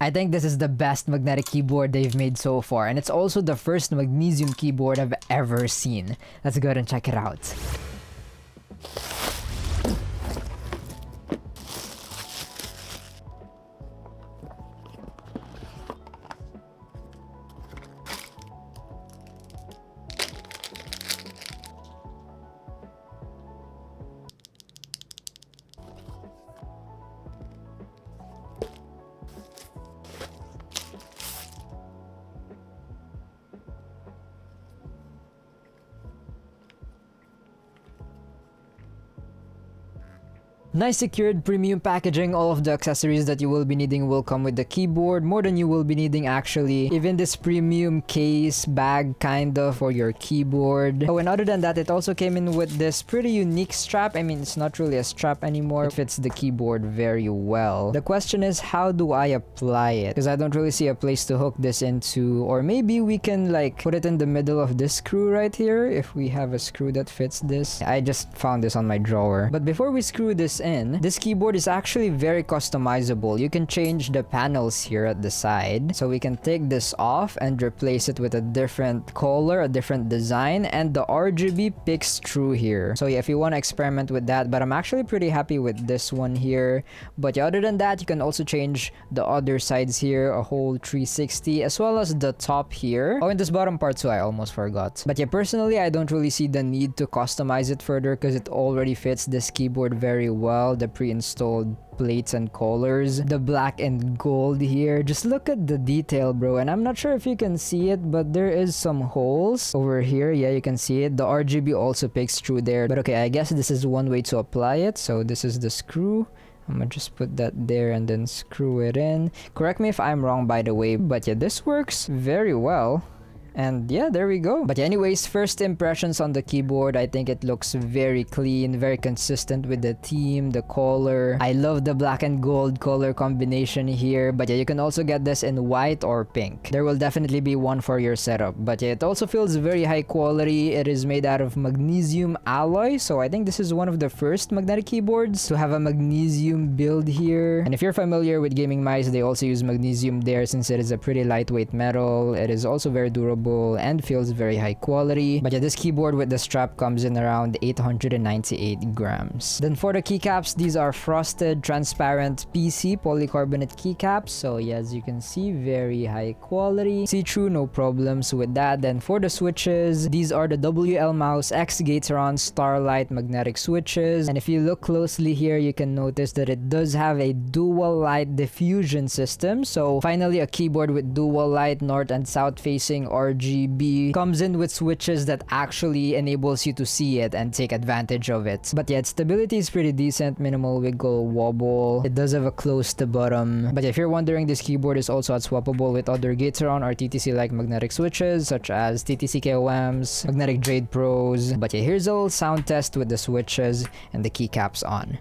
I think this is the best magnetic keyboard they've made so far, and it's also the first magnesium keyboard I've ever seen. Let's go ahead and check it out. Nice secured premium packaging. All of the accessories that you will be needing will come with the keyboard, more than you will be needing actually. Even this premium case bag kind of for your keyboard. Oh, and other than that, it also came in with this pretty unique strap. I mean, it's not really a strap anymore. It fits the keyboard very well. The question is, how do I apply it? Because I don't really see a place to hook this into, or maybe we can like put it in the middle of this screw right here if we have a screw that fits this. I just found this on my drawer. But before we screw this in, this keyboard is actually very customizable. You can change the panels here at the side. So we can take this off and replace it with a different color, a different design, and the RGB picks through here. So yeah, if you want to experiment with that, but I'm actually pretty happy with this one here. But yeah, other than that, you can also change the other sides here, a whole 360, as well as the top here. Oh, and this bottom part too, I almost forgot. But yeah, personally, I don't really see the need to customize it further because it already fits this keyboard very well. The pre-installed plates and colors, the black and gold here. Just look at the detail, bro. And I'm not sure if you can see it, but there is some holes over here. Yeah, you can see it. The RGB also picks through there. But okay, I guess this is one way to apply it. So this is the screw. I'm gonna just put that there and then screw it in. Correct me if I'm wrong, by the way, but yeah, this works very well. And yeah, there we go. But anyways, first impressions on the keyboard, I think it looks very clean, very consistent with the theme, the color. I love the black and gold color combination here. But yeah, you can also get this in white or pink. There will definitely be one for your setup. But yeah, it also feels very high quality. It is made out of magnesium alloy. So I think this is one of the first magnetic keyboards to have a magnesium build here. And if you're familiar with gaming mice, they also use magnesium there since it is a pretty lightweight metal. It is also very durable and feels very high quality. But yeah, this keyboard with the strap comes in around 898 grams. Then for the keycaps, these are frosted transparent PC polycarbonate keycaps. So yeah, as you can see, very high quality, see-through, no problems with that. Then for the switches, these are the WLMOUSE X Gateron Starlight magnetic switches. And if you look closely here, you can notice that it does have a dual light diffusion system. So finally, a keyboard with dual light north and south facing RGB comes in with switches that actually enables you to see it and take advantage of it. But yeah, its stability is pretty decent, minimal wiggle wobble. It does have a close to bottom. But yeah, if you're wondering, this keyboard is also swappable with other Gateron or TTC like magnetic switches such as TTC KOMs, magnetic Jade Pros. But yeah, here's a little sound test with the switches and the keycaps on.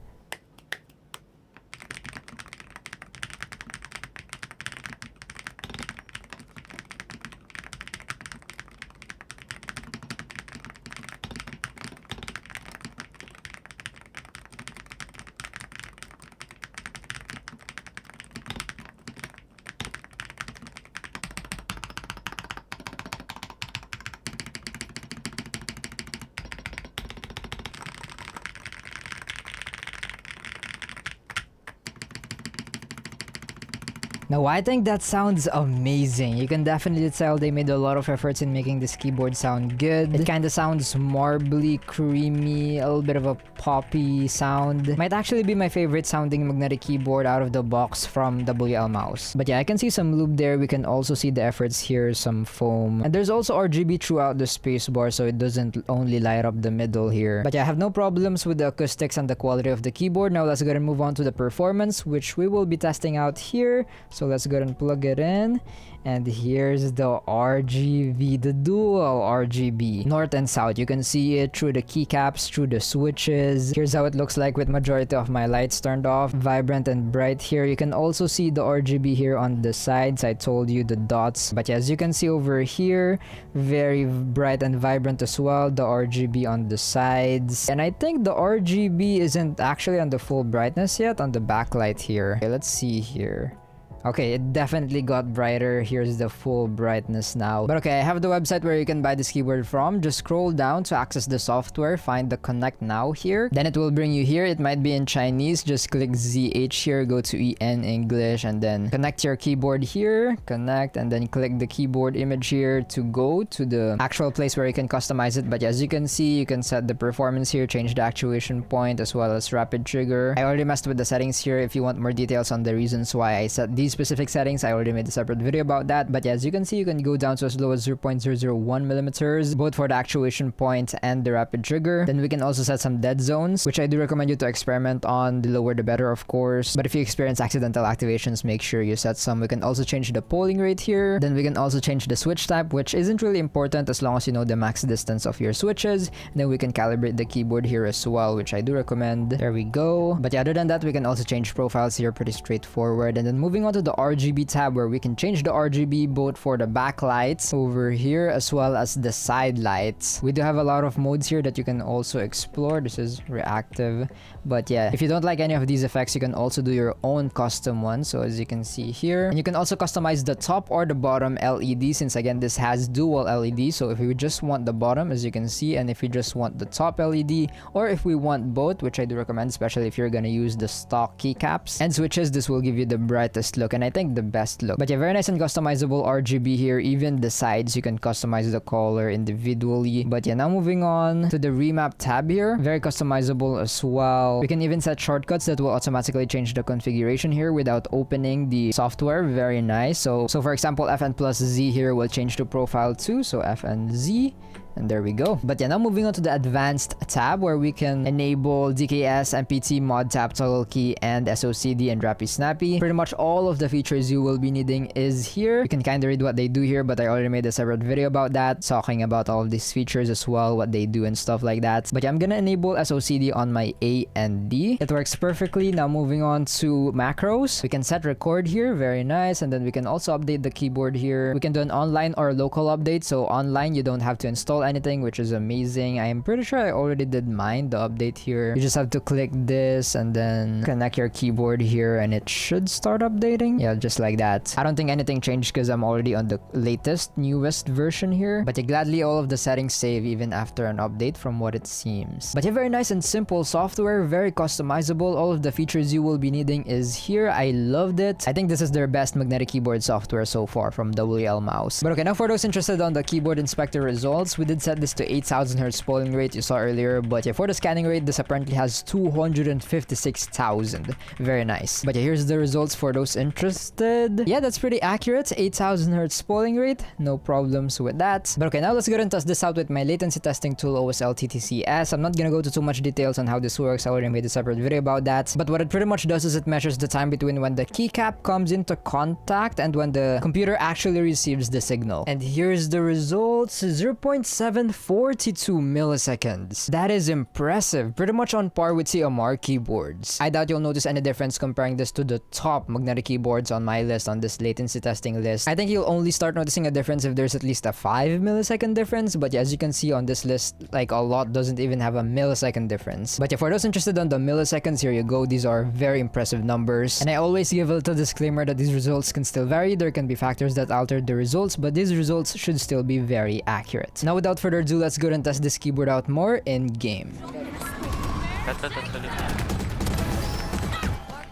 Now, I think that sounds amazing. You can definitely tell they made a lot of efforts in making this keyboard sound good. It kind of sounds marbly, creamy, a little bit of a poppy sound. Might actually be my favorite sounding magnetic keyboard out of the box from WLMOUSE. But yeah, I can see some lube there. We can also see the efforts here, some foam. And there's also RGB throughout the spacebar, so it doesn't only light up the middle here. But yeah, I have no problems with the acoustics and the quality of the keyboard. Now let's go ahead and move on to the performance, which we will be testing out here. So let's go ahead and plug it in. And here's the RGB, the dual RGB, north and south. You can see it through the keycaps, through the switches. Here's how it looks like with majority of my lights turned off, vibrant and bright here. You can also see the RGB here on the sides. I told you the dots. But yeah, as you can see over here, very bright and vibrant as well, the RGB on the sides. And I think the RGB isn't actually on the full brightness yet on the backlight here. Okay, let's see here. Okay, it definitely got brighter. Here's the full brightness now. But okay, I have the website where you can buy this keyboard from. Just scroll down to access the software. Find the connect now here. Then it will bring you here. It might be in Chinese. Just click ZH here. Go to EN English and then connect your keyboard here. Connect and then click the keyboard image here to go to the actual place where you can customize it. But as you can see, you can set the performance here, change the actuation point as well as rapid trigger. I already messed with the settings here. If you want more details on the reasons why I set these specific settings, I already made a separate video about that. But yeah, as you can see, you can go down to as low as 0.001 millimeters, both for the actuation point and the rapid trigger. Then we can also set some dead zones, which I do recommend you to experiment on. The lower the better, of course. But if you experience accidental activations, make sure you set some. We can also change the polling rate here. Then we can also change the switch type, which isn't really important as long as you know the max distance of your switches. And then we can calibrate the keyboard here as well, which I do recommend. There we go. But yeah, other than that, we can also change profiles here, pretty straightforward. And then moving on to the RGB tab, where we can change the RGB both for the backlights over here as well as the side lights. We do have a lot of modes here that you can also explore. This is reactive. But yeah, if you don't like any of these effects, you can also do your own custom one. So as you can see here, and you can also customize the top or the bottom LED, since again this has dual LED. So if you just want the bottom, as you can see, and if you just want the top LED, or if we want both, which I do recommend, especially if you're gonna use the stock keycaps and switches, this will give you the brightest look and I think the best look. But yeah, very nice and customizable RGB here. Even the sides, you can customize the color individually. But yeah, now moving on to the remap tab here, very customizable as well. We can even set shortcuts that will automatically change the configuration here without opening the software. Very nice. So for example, FN plus Z here will change to profile 2, so FN Z. And there we go. But yeah, now moving on to the advanced tab, where we can enable DKS, MPT, mod tap, toggle key, and SOCD and Rappy Snappy. Pretty much all of the features you will be needing is here. You can kind of read what they do here, but I already made a separate video about that, talking about all of these features as well, what they do and stuff like that. But yeah, I'm gonna enable SOCD on my A and D. It works perfectly. Now moving on to macros. We can set record here, very nice. And then we can also update the keyboard here. We can do an online or local update. So online, you don't have to install anything, which is amazing. I am pretty sure I already did mine, the update here. You just have to click this and then connect your keyboard here and it should start updating. Yeah, just like that. I don't think anything changed because I'm already on the latest, newest version here. But yeah, gladly all of the settings save even after an update from what it seems. But yeah, very nice and simple software, very customizable. All of the features you will be needing is here. I loved it. I think this is their best magnetic keyboard software so far from WLMOUSE. But okay, now for those interested on the keyboard inspector results, we did set this to 8000 Hz polling rate you saw earlier. But yeah, for the scanning rate, this apparently has 256,000. Very nice. But yeah, here's the results for those interested. Yeah, that's pretty accurate. 8000 Hz polling rate, no problems with that. But okay, now let's go ahead and test this out with my latency testing tool, OSL TTCS. I'm not gonna go to too much details on how this works. I already made a separate video about that. But what it pretty much does is it measures the time between when the keycap comes into contact and when the computer actually receives the signal. And here's the results. 0.742 milliseconds. That is impressive. Pretty much on par with CMR keyboards. I doubt you'll notice any difference comparing this to the top magnetic keyboards on my list, on this latency testing list. I think you'll only start noticing a difference if there's at least a 5 millisecond difference. But yeah, as you can see on this list, like a lot doesn't even have a millisecond difference. But yeah, for those interested on the milliseconds, here you go. These are very impressive numbers. And I always give a little disclaimer that these results can still vary. There can be factors that alter the results, but these results should still be very accurate. Now without further ado, let's go and test this keyboard out more in game.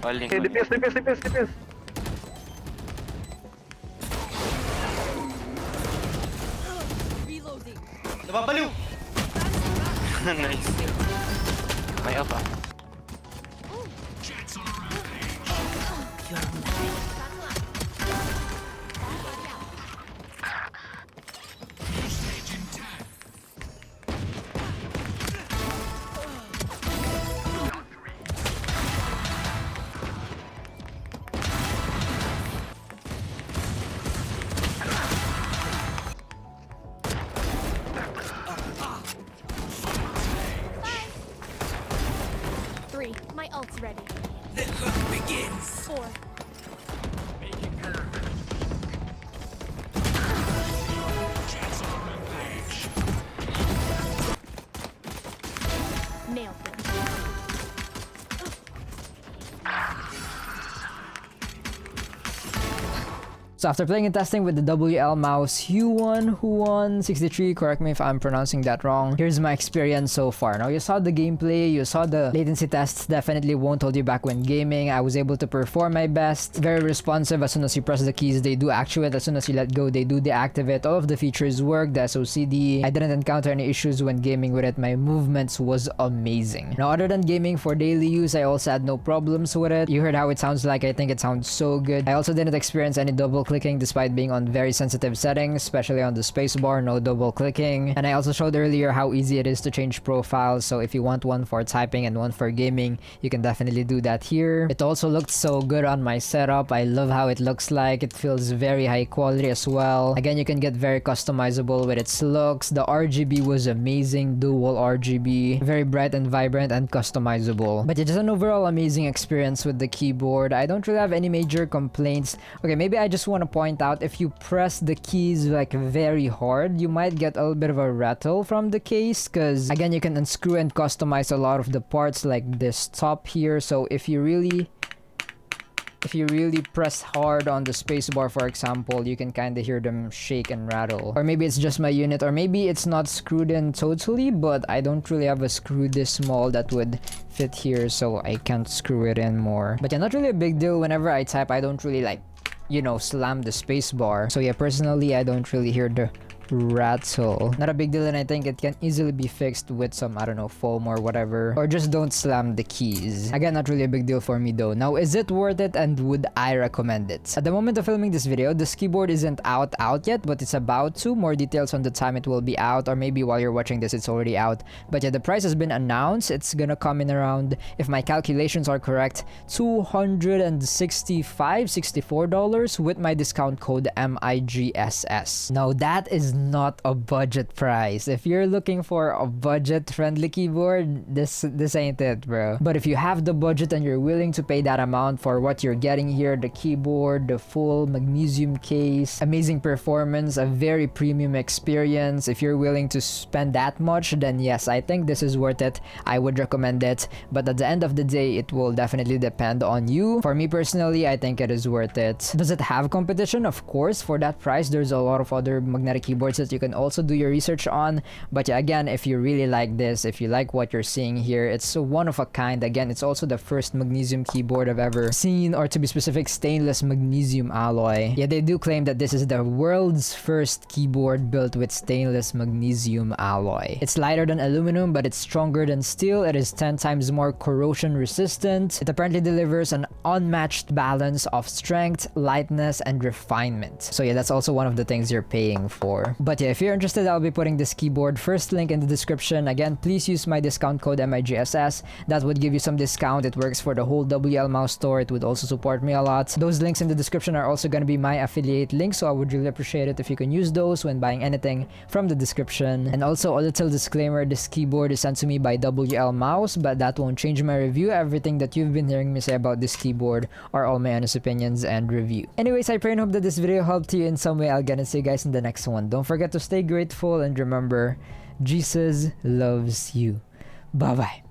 DPS. Nababaliw! Nice. May up ah. So after playing and testing with the WLMOUSE HUAN63, correct me if I'm pronouncing that wrong, here's my experience so far. Now you saw the gameplay, you saw the latency tests definitely won't hold you back when gaming. I was able to perform my best. Very responsive. As soon as you press the keys, they do actuate. As soon as you let go, they do deactivate. All of the features work. The SOCD. I didn't encounter any issues when gaming with it. My movements was amazing. Now other than gaming for daily use, I also had no problems with it. You heard how it sounds like. I think it sounds so good. I also didn't experience any double clicking despite being on very sensitive settings, especially on the spacebar, no double clicking. And I also showed earlier how easy it is to change profiles. So if you want one for typing and one for gaming, you can definitely do that here. It also looked so good on my setup. I love how it looks like. It feels very high quality as well. Again, you can get very customizable with its looks. The RGB was amazing, dual RGB, very bright and vibrant and customizable. But it's just an overall amazing experience with the keyboard. I don't really have any major complaints. Okay, maybe I just want to point out, if you press the keys like very hard, you might get a little bit of a rattle from the case, because again, you can unscrew and customize a lot of the parts like this top here. So if you really press hard on the spacebar, for example, you can kind of hear them shake and rattle. Or maybe it's just my unit, or maybe it's not screwed in totally, but I don't really have a screw this small that would fit here, so I can't screw it in more. But yeah, not really a big deal. Whenever I type, I don't really like, you know, slam the spacebar. So yeah, personally, I don't really hear the rattle. Not a big deal, and I think it can easily be fixed with some, I don't know, foam or whatever. Or just don't slam the keys. Again, not really a big deal for me though. Now, is it worth it, and would I recommend it? At the moment of filming this video, this keyboard isn't out yet, but it's about to. More details on the time it will be out, or maybe while you're watching this, it's already out. But yeah, the price has been announced. It's gonna come in around, if my calculations are correct, $264 with my discount code MIGSS. Now, that is not a budget price. If you're looking for a budget-friendly keyboard, this ain't it, bro. But if you have the budget and you're willing to pay that amount for what you're getting here, the keyboard, the full magnesium case, amazing performance, a very premium experience, if you're willing to spend that much, then yes, I think this is worth it. I would recommend it. But at the end of the day, it will definitely depend on you. For me personally, I think it is worth it. Does it have competition? Of course. For that price, there's a lot of other magnetic keyboards that you can also do your research on. But yeah, again, if you really like this, if you like what you're seeing here, it's one of a kind. Again, it's also the first magnesium keyboard I've ever seen, or to be specific, stainless magnesium alloy. Yeah, they do claim that this is the world's first keyboard built with stainless magnesium alloy. It's lighter than aluminum, but it's stronger than steel. It is 10 times more corrosion resistant. It apparently delivers an unmatched balance of strength, lightness, and refinement. So yeah, that's also one of the things you're paying for. But yeah, if you're interested, I'll be putting this keyboard first link in the description. Again, please use my discount code MIGSS. That would give you some discount. It works for the whole WLMOUSE store. It would also support me a lot. Those links in the description are also going to be my affiliate links, so I would really appreciate it if you can use those when buying anything from the description. And also, a little disclaimer, this keyboard is sent to me by WLMOUSE, but that won't change my review. Everything that you've been hearing me say about this keyboard are all my honest opinions and review. Anyways, I pray and hope that this video helped you in some way. I'll get to see you guys in the next one. Don't forget to stay grateful, and remember, Jesus loves you. Bye-bye.